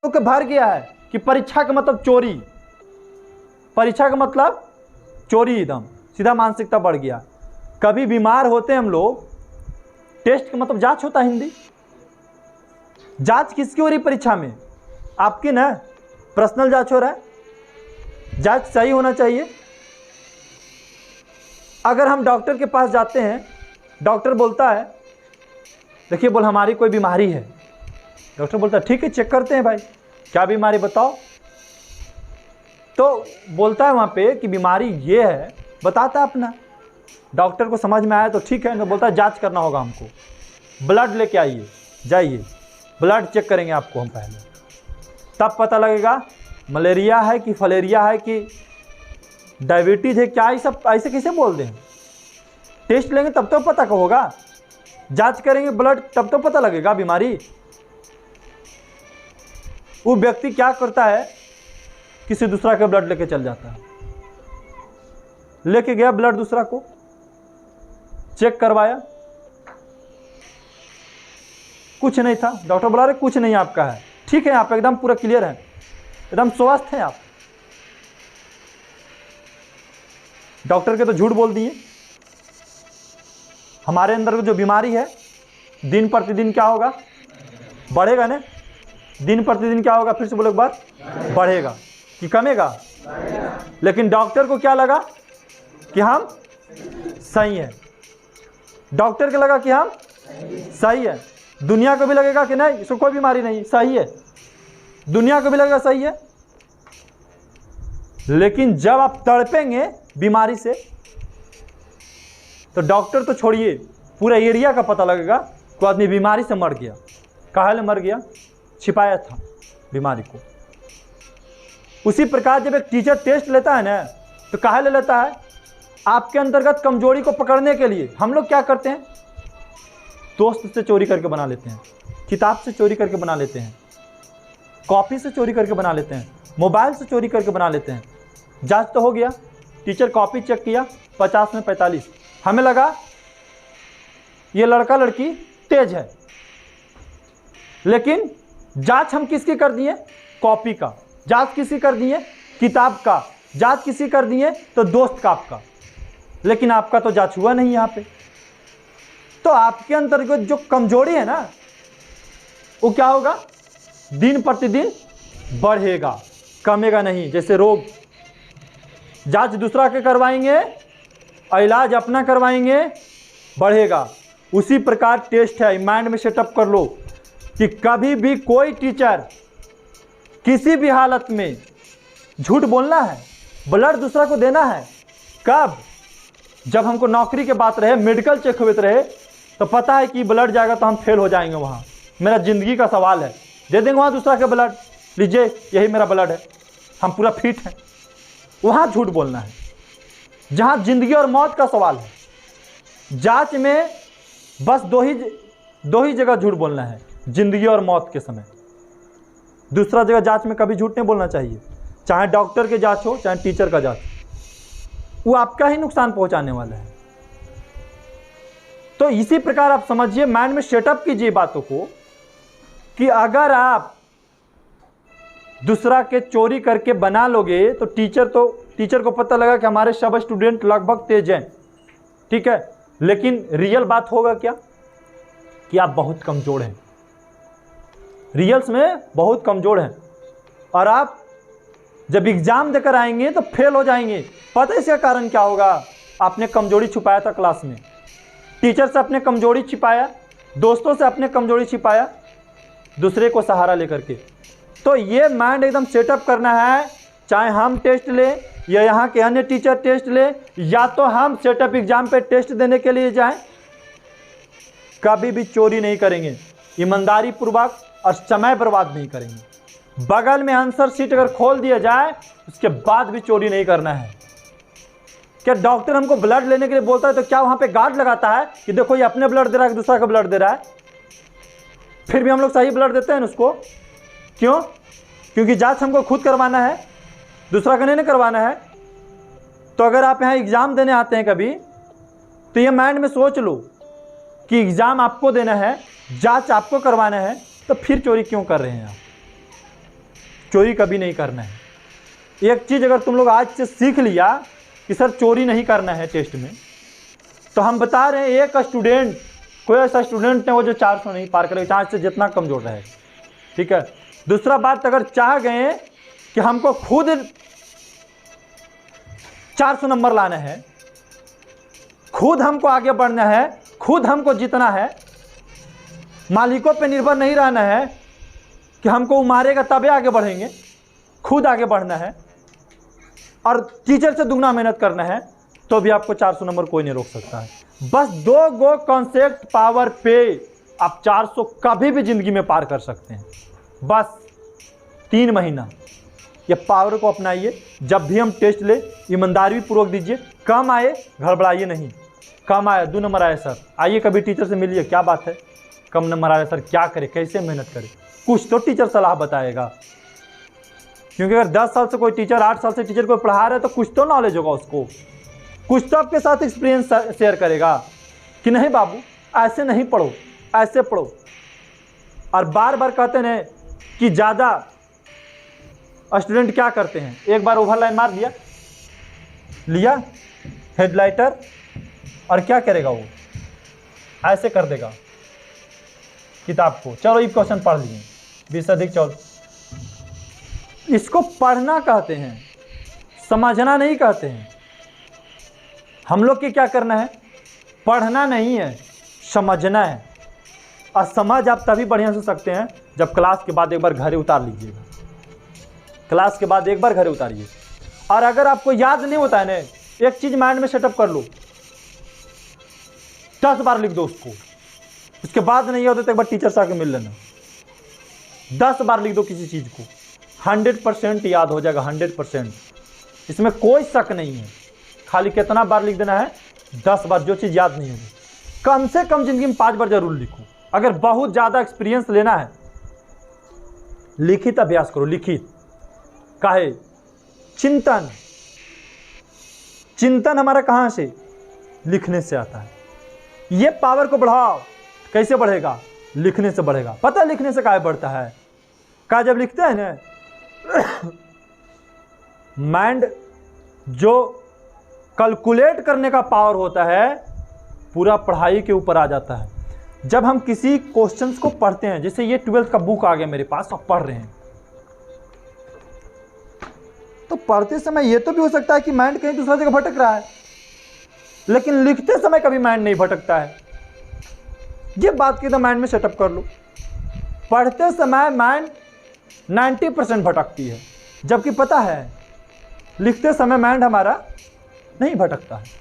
के भर गया है कि परीक्षा का मतलब चोरी, परीक्षा का मतलब चोरी, एकदम सीधा मानसिकता बढ़ गया। कभी बीमार होते हैं हम लोग, टेस्ट का मतलब जांच होता है हिंदी। जांच किसकी हो रही परीक्षा में? आपकी ना, पर्सनल जांच हो रहा है। जांच सही होना चाहिए। अगर हम डॉक्टर के पास जाते हैं, डॉक्टर बोलता है देखिए बोल हमारी कोई बीमारी है, डॉक्टर बोलता है ठीक है चेक करते हैं भाई, क्या बीमारी बताओ। तो बोलता है वहाँ पे कि बीमारी ये है, बताता है अपना। डॉक्टर को समझ में आया तो ठीक है, ना बोलता है जांच करना होगा हमको, ब्लड लेके आइए, जाइए ब्लड चेक करेंगे आपको हम पहले, तब पता लगेगा मलेरिया है कि फलेरिया है कि डायबिटीज़ है क्या। ये सब ऐसे कैसे बोल दें? टेस्ट लेंगे तब तो पता होगा, जांच करेंगे ब्लड तब तो पता लगेगा बीमारी। वो व्यक्ति क्या करता है, किसी दूसरा का ब्लड लेके चल जाता है। लेके गया ब्लड दूसरा को, चेक करवाया, कुछ नहीं था। डॉक्टर बोला रहे कुछ नहीं आपका है, ठीक है आप एकदम पूरा क्लियर है, एकदम स्वस्थ हैं आप। डॉक्टर के तो झूठ बोल दिए। हमारे अंदर जो बीमारी है दिन प्रतिदिन क्या होगा, बढ़ेगा ना। दिन प्रतिदिन क्या होगा, फिर से बोलो एक बार, बढ़ेगा कि कमेगा? लेकिन डॉक्टर को क्या लगा कि हम सही हैं, डॉक्टर को लगा कि हम सही है। दुनिया को भी लगेगा कि नहीं इसको कोई बीमारी नहीं, सही है, दुनिया को भी लगेगा सही है। लेकिन जब आप तड़पेंगे बीमारी से तो डॉक्टर तो छोड़िए, पूरा एरिया का पता लगेगा कि आदमी बीमारी से मर गया। काहे मर गया? छिपाया था बीमारी को। उसी प्रकार जब एक टीचर टेस्ट लेता है ना, तो काहे ले लेता है? आपके अंतर्गत कमजोरी को पकड़ने के लिए। हम लोग क्या करते हैं, दोस्त से चोरी करके बना लेते हैं, किताब से चोरी करके बना लेते हैं, कॉपी से चोरी करके बना लेते हैं, मोबाइल से चोरी करके बना लेते हैं। जांच तो हो गया, टीचर कॉपी चेक किया 50 में 45, हमें लगा ये लड़का लड़की तेज है। लेकिन जांच हम किसकी कर दिए? कॉपी का। जांच किसकी कर दिए? किताब का। जांच किसकी कर दिए? तो दोस्त का, आपका। लेकिन आपका तो जांच हुआ नहीं यहाँ पे। तो आपके अंतर्गत जो कमजोरी है ना, वो क्या होगा? दिन प्रतिदिन बढ़ेगा, कमेगा नहीं। जैसे रोग, जांच दूसरा के करवाएंगे और इलाज अपना करवाएंगे, बढ़ेगा। उसी प्रकार टेस्ट है, माइंड में सेटअप कर लो कि कभी भी कोई टीचर किसी भी हालत में झूठ बोलना है, ब्लड दूसरा को देना है। कब? जब हमको नौकरी के बात रहे, मेडिकल चेक हुए रहे, तो पता है कि ब्लड जाएगा तो हम फेल हो जाएंगे। वहाँ मेरा ज़िंदगी का सवाल है, दे देंगे वहाँ दूसरा के ब्लड, लीजिए यही मेरा ब्लड है, हम पूरा फिट हैं। वहाँ झूठ बोलना है जहाँ ज़िंदगी और मौत का सवाल है। जांच में बस दो ही जगह झूठ बोलना है, ज़िंदगी और मौत के समय। दूसरा जगह जांच में कभी झूठ नहीं बोलना चाहिए, चाहे डॉक्टर के जांच हो चाहे टीचर का जांच, वो आपका ही नुकसान पहुंचाने वाला है। तो इसी प्रकार आप समझिए, माइंड में सेटअप कीजिए बातों को कि अगर आप दूसरा के चोरी करके बना लोगे तो टीचर को पता लगा कि हमारे सब स्टूडेंट लगभग तेज हैं, ठीक है, लेकिन रियल बात होगा क्या कि आप बहुत कमजोर हैं, रियल्स में बहुत कमजोर हैं, और आप जब एग्जाम देकर आएंगे तो फेल हो जाएंगे। पता है इसका कारण क्या होगा? आपने कमजोरी छुपाया था क्लास में, टीचर से अपने कमजोरी छिपाया, दोस्तों से अपने कमजोरी छिपाया, दूसरे को सहारा लेकर के। तो ये माइंड एकदम सेटअप करना है, चाहे हम टेस्ट ले या यहाँ के अन्य टीचर टेस्ट ले, या तो हम सेटअप एग्जाम पे टेस्ट देने के लिए जाएं, कभी भी चोरी नहीं करेंगे, ईमानदारी पूर्वक, और समय बर्बाद नहीं करेंगे। बगल में आंसर शीट अगर खोल दिया जाए उसके बाद भी चोरी नहीं करना है। क्या डॉक्टर हमको ब्लड लेने के लिए बोलता है तो क्या वहाँ पे गार्ड लगाता है कि देखो ये अपने ब्लड दे रहा है, दूसरा का ब्लड दे रहा है? फिर भी हम लोग सही ब्लड देते हैं उसको। क्यों? क्योंकि जांच हमको खुद करवाना है, दूसरा का नहीं करवाना है। तो अगर आप यहाँ एग्ज़ाम देने आते हैं कभी, तो ये माइंड में सोच लो कि एग्ज़ाम आपको देना है, जांच आपको करवाना है, तो फिर चोरी क्यों कर रहे हैं आप? चोरी कभी नहीं करना है। एक चीज़ अगर तुम लोग आज से सीख लिया कि सर चोरी नहीं करना है टेस्ट में, तो हम बता रहे हैं एक स्टूडेंट, कोई ऐसा स्टूडेंट है वो जो 400 नहीं पार करेगा, चाहे से जितना कमजोर रहेगा। ठीक है। दूसरा बात, अगर चाह गए कि हमको खुद 400 नंबर लाना है, खुद हमको आगे बढ़ना है, खुद हमको जीतना है, मालिकों पे निर्भर नहीं रहना है कि हमको वो मारेगा तबे आगे बढ़ेंगे, खुद आगे बढ़ना है और टीचर से दुगना मेहनत करना है, तो भी आपको 400 नंबर कोई नहीं रोक सकता है। बस 2 गो कॉन्सेप्ट पावर पे आप 400 कभी भी जिंदगी में पार कर सकते हैं। बस 3 महीना ये पावर को अपनाइए। जब भी हम टेस्ट ले ईमानदारी पूर्वक दीजिए। कम आए घबराइए नहीं, कम आए 2 नंबर आए सर, आइए कभी टीचर से मिलिए, क्या बात है कम नंबर आए सर, क्या करें, कैसे मेहनत करें, कुछ तो टीचर सलाह बताएगा। क्योंकि अगर 10 साल से कोई टीचर, 8 साल से टीचर कोई पढ़ा रहा है तो कुछ तो नॉलेज होगा उसको, कुछ तो आपके साथ एक्सपीरियंस शेयर करेगा कि नहीं बाबू ऐसे नहीं पढ़ो, ऐसे पढ़ो। और बार बार कहते हैं कि ज़्यादा स्टूडेंट क्या करते हैं, एक बार ओवरलाइन मार दिया, लिया हेडलाइटर और क्या करेगा वो, ऐसे कर देगा किताब को, चलो ये क्वेश्चन पढ़ लिए 20 से अधिक 14। इसको पढ़ना कहते हैं, समझना नहीं कहते हैं। हम लोग की क्या करना है, पढ़ना नहीं है, समझना है। और समझ आप तभी बढ़िया से सकते हैं जब क्लास के बाद एक बार घरे उतार लीजिएगा, क्लास के बाद एक बार घरे उतारिए। और अगर आपको याद नहीं होता है ना, एक चीज़ माइंड में सेटअप कर लो, 10 बार लिख दो उसको, उसके बाद नहीं होता तो एक बार टीचर से आके मिल लेना। 10 बार लिख दो किसी चीज़ को, 100% याद हो जाएगा, 100%। इसमें कोई शक नहीं है। खाली कितना बार लिख देना है, 10 बार। जो चीज़ याद नहीं होगी कम से कम ज़िंदगी में 5 बार जरूर लिखो। अगर बहुत ज़्यादा एक्सपीरियंस लेना है, लिखित अभ्यास करो। लिखित काहे, चिंतन, चिंतन हमारा कहाँ से, लिखने से आता है। ये पावर को बढ़ाओ। कैसे बढ़ेगा, लिखने से बढ़ेगा। पता है लिखने से काहे बढ़ता है, का जब लिखते हैं ना माइंड जो कैलकुलेट करने का पावर होता है पूरा पढ़ाई के ऊपर आ जाता है। जब हम किसी क्वेश्चंस को पढ़ते हैं, जैसे ये 12th का बुक आ गया मेरे पास, अब पढ़ रहे हैं, तो पढ़ते समय ये तो भी हो सकता है कि माइंड कहीं दूसरा जगह भटक रहा है, लेकिन लिखते समय कभी माइंड नहीं भटकता है। ये बात की तो माइंड में सेटअप कर लो। पढ़ते समय माइंड 90% भटकती है, जबकि पता है लिखते समय माइंड हमारा नहीं भटकता है।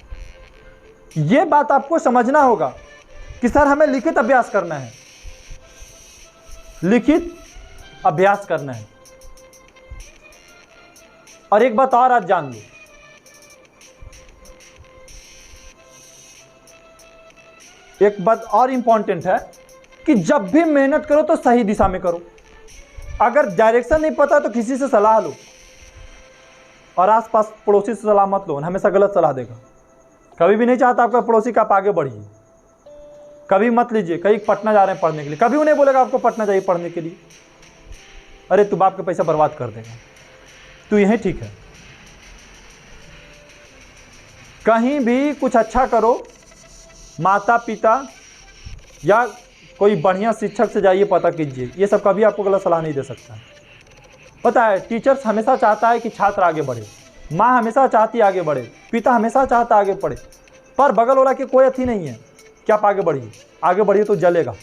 ये बात आपको समझना होगा कि सर हमें लिखित अभ्यास करना है, लिखित अभ्यास करना है। और एक बात और आज जान लो, एक बात और इंपॉर्टेंट है कि जब भी मेहनत करो तो सही दिशा में करो। अगर डायरेक्शन नहीं पता तो किसी से सलाह लो, और आसपास पड़ोसी से सलाह मत लो, हमेशा गलत सलाह देगा। कभी भी नहीं चाहता आपका पड़ोसी का आप आगे बढ़िए, कभी मत लीजिए। कहीं पटना जा रहे हैं पढ़ने के लिए, कभी उन्हें बोलेगा आपको पटना जाइए पढ़ने के लिए, अरे तू बाप का पैसा बर्बाद कर देगा, तू यही ठीक है। कहीं भी कुछ अच्छा करो, माता पिता या कोई बढ़िया शिक्षक से जाइए, पता कीजिए। ये सब कभी आपको गलत सलाह नहीं दे सकता है। पता है टीचर्स हमेशा चाहता है कि छात्र आगे बढ़े, माँ हमेशा चाहती है आगे बढ़े, पिता हमेशा चाहता है आगे बढ़े, पर बगल वाला की कोई अथी नहीं है कि आप आगे बढ़िए। आगे बढ़िए तो जलेगा।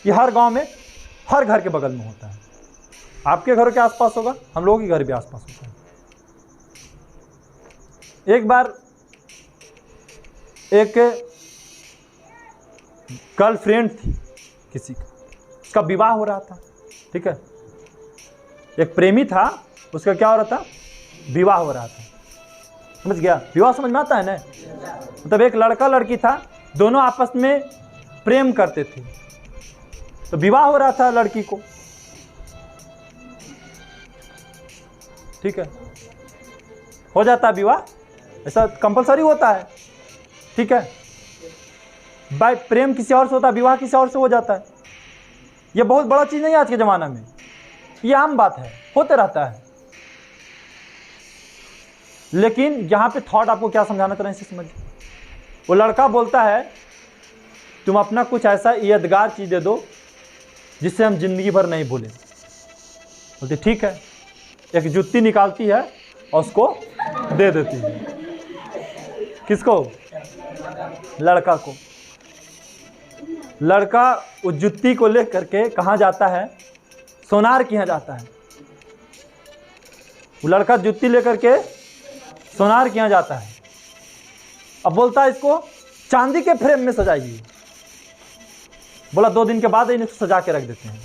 ये हर गांव में, हर घर के बगल में होता है। आपके घर के आसपास होगा, हम लोगों के घर भी आसपास होता है। एक बार एक गर्लफ्रेंड थी किसी का, उसका विवाह हो रहा था, ठीक है। एक प्रेमी था, उसका क्या हो रहा था, विवाह हो रहा था। समझ गया, विवाह समझ में आता है ना। मतलब एक लड़का लड़की था, दोनों आपस में प्रेम करते थे, तो विवाह हो रहा था लड़की को, ठीक है। हो जाता है विवाह, ऐसा कंपलसरी होता है, ठीक है। बाय प्रेम किसी और से होता है, विवाह किसी और से हो जाता है। ये बहुत बड़ा चीज़ नहीं है आज के ज़माना में। ये आम बात है, होते रहता है। लेकिन यहां पे थॉट आपको क्या समझाना चाह रहे हैं इसे समझिए। वो लड़का बोलता है तुम अपना कुछ ऐसा यादगार चीज दे दो जिससे हम जिंदगी भर नहीं भूलें। बोलते ठीक है, एक जुत्ती निकालती है और उसको दे देती है। किसको? लड़का को। लड़का उस जुत्ती को लेकर के कहाँ जाता है? सोनार के यहाँ जाता है। वो लड़का जुत्ती लेकर के सोनार के यहाँ जाता है। अब बोलता है इसको चांदी के फ्रेम में सजाइए। बोला 2 दिन के बाद इनको सजा के रख देते हैं।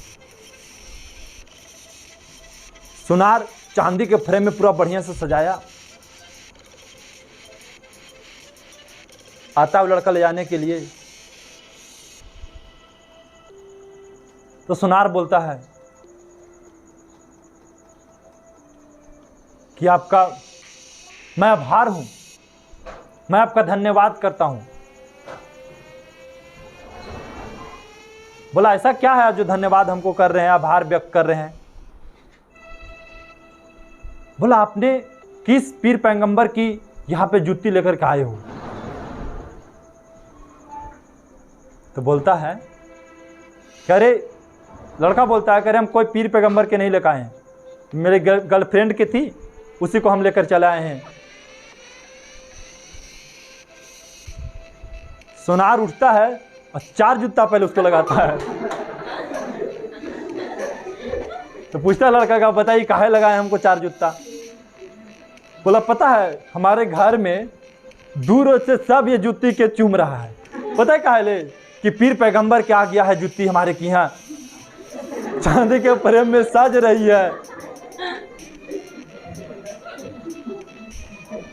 सोनार चांदी के फ्रेम में पूरा बढ़िया से सजाया। आता है वो लड़का ले जाने के लिए, तो सोनार बोलता है कि आपका मैं आभार हूं, मैं आपका धन्यवाद करता हूं। बोला ऐसा क्या है जो धन्यवाद हमको कर रहे हैं, आभार व्यक्त कर रहे हैं? बोला आपने किस पीर पैगंबर की यहां पे जुत्ती लेकर के आए हो? तो बोलता है कि अरे, लड़का बोलता है कि अरे हम कोई पीर पैगंबर के नहीं लेकर आए हैं, मेरे गर्लफ्रेंड की थी, उसी को हम लेकर चले आए हैं। सोनार उठता है और 4 जूता पहले उसको लगाता है। तो पूछता है लड़का का, बताइए काहे लगाए हमको 4 जूता? बोला पता है हमारे घर में दूर से सब ये जुत्ती के चूम रहा है। पता है काहे ले? कि पीर पैगंबर के आ गया है जुत्ती हमारे के यहाँ, चांदी के फ्रेम में सज रही है।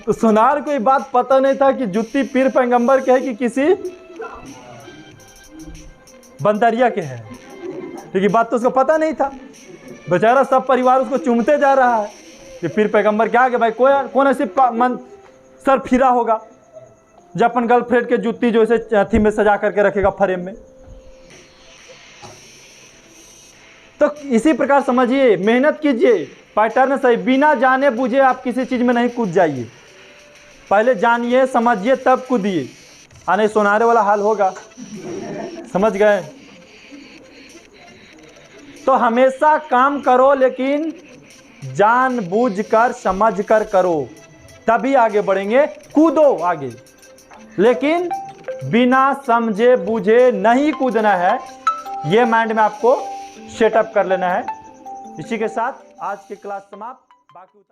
तो सोनार को ये बात पता नहीं था कि जुत्ती पीर पैगंबर के है कि किसी बंदरिया के है। लेकिन बात तो उसको पता नहीं था। बेचारा सब परिवार उसको चूमते जा रहा है कि पीर पैगंबर क्या आगे भाई कौन ऐसे मन सर फिरा होगा जो अपन गर्लफ्रेंड के जुत्ती जो इसे थी में सजा करके रखेगा फ्रेम में। तो इसी प्रकार समझिए, मेहनत कीजिए, पैटर्न सही, बिना जाने बुझे आप किसी चीज में नहीं कूद जाइए। पहले जानिए समझिए तब कूदिए, आने सोनारे वाला हाल होगा। समझ गए? तो हमेशा काम करो लेकिन जानबूझकर समझकर करो, तभी आगे बढ़ेंगे। कूदो आगे, लेकिन बिना समझे बूझे नहीं कूदना है। ये माइंड में आपको सेटअप कर लेना है। इसी के साथ आज की क्लास समाप्त। बाकी